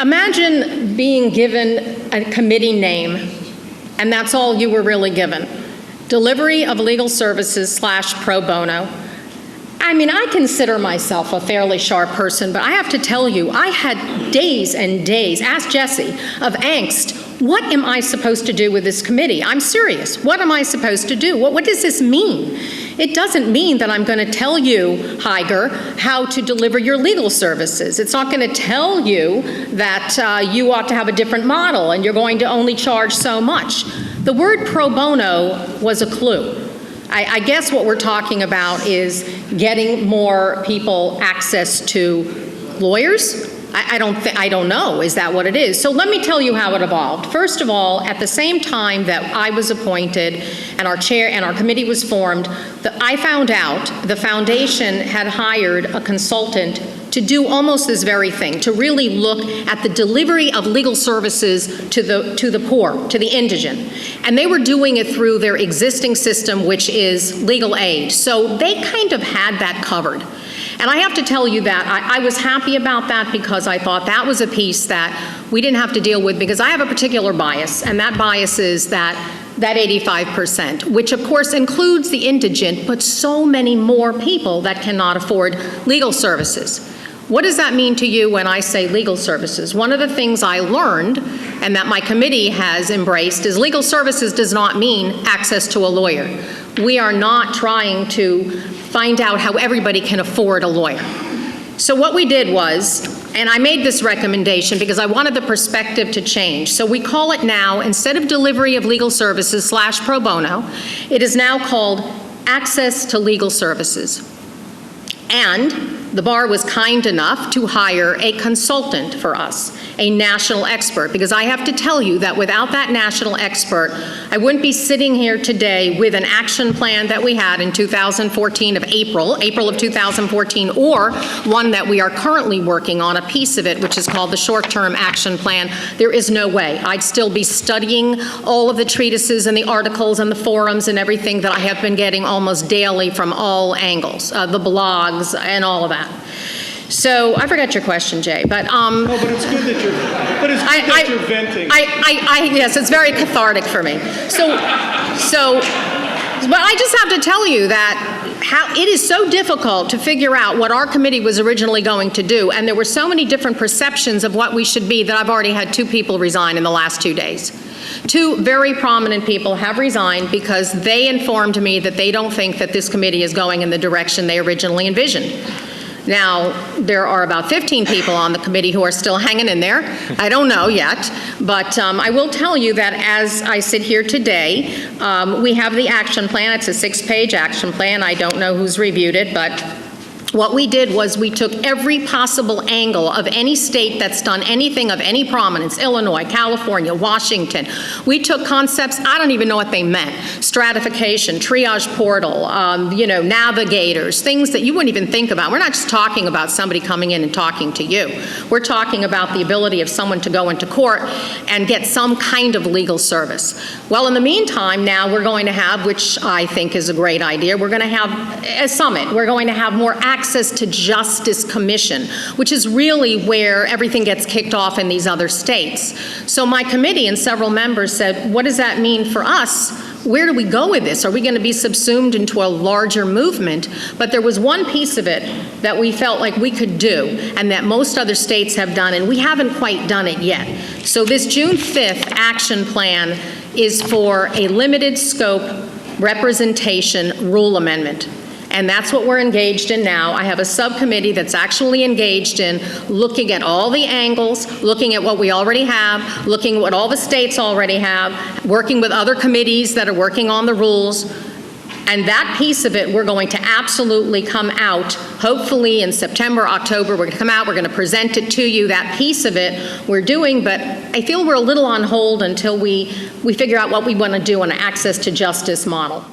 Imagine being given a committee name, and that's all you were really given. Delivery of legal services / pro bono. I mean, I consider myself a fairly sharp person, but I have to tell you, I had days and days, ask Jesse, of angst. What am I supposed to do with this committee? I'm serious. What am I supposed to do? What does this mean? It doesn't mean that I'm going to tell you, Heiger, how to deliver your legal services. It's not going to tell you that you ought to have a different model and you're going to only charge so much. The word pro bono was a clue. I guess what we're talking about is getting more people access to lawyers. I don't know. Is that what it is? So let me tell you how it evolved. First of all, at the same time that I was appointed and our chair and our committee was formed, I found out the foundation had hired a consultant to do almost this very thing, to really look at the delivery of legal services to the poor, to the indigent. And they were doing it through their existing system, which is legal aid. So they kind of had that covered. And I have to tell you that I was happy about that because I thought that was a piece that we didn't have to deal with, because I have a particular bias, and that bias is that 85%, which of course includes the indigent, but so many more people that cannot afford legal services. What does that mean to you when I say legal services? One of the things I learned, and that my committee has embraced, is legal services does not mean access to a lawyer. We are not trying to find out how everybody can afford a lawyer. So what we did was, and I made this recommendation because I wanted the perspective to change. So we call it now, instead of delivery of legal services / pro bono, it is now called access to legal services. And the bar was kind enough to hire a consultant for us, a national expert, because I have to tell you that without that national expert, I wouldn't be sitting here today with an action plan that we had in 2014 of April of 2014, or one that we are currently working on, a piece of it, which is called the short-term action plan. There is no way. I'd still be studying all of the treatises and the articles and the forums and everything that I have been getting almost daily from all angles, the blogs and all of that. So I forgot your question, Jay, but no, but it's good that you're venting. Yes, it's very cathartic for me. So, but I just have to tell you that how it is so difficult to figure out what our committee was originally going to do, and there were so many different perceptions of what we should be that I've already had 2 people resign in the last 2 days. 2 very prominent people have resigned because they informed me that they don't think that this committee is going in the direction they originally envisioned. Now, there are about 15 people on the committee who are still hanging in there. I don't know yet, but I will tell you that as I sit here today, we have the action plan. It's a 6-page action plan. I don't know who's reviewed it, but what we did was we took every possible angle of any state that's done anything of any prominence, Illinois, California, Washington. We took concepts, I don't even know what they meant, stratification, triage portal, navigators, things that you wouldn't even think about. We're not just talking about somebody coming in and talking to you. We're talking about the ability of someone to go into court and get some kind of legal service. Well, in the meantime, now we're going to have, which I think is a great idea, we're going to have a summit. We're going to have more access to Justice Commission, which is really where everything gets kicked off in these other states. So my committee and several members said, what does that mean for us? Where do we go with this? Are we going to be subsumed into a larger movement? But there was one piece of it that we felt like we could do and that most other states have done, and we haven't quite done it yet. So this June 5th action plan is for a limited scope representation rule amendment. And that's what we're engaged in now. I have a subcommittee that's actually engaged in looking at all the angles, looking at what we already have, looking at what all the states already have, working with other committees that are working on the rules. And that piece of it, we're going to absolutely come out, hopefully in September, October, we're going to come out, we're going to present it to you. That piece of it we're doing, but I feel we're a little on hold until we figure out what we want to do on an access to justice model.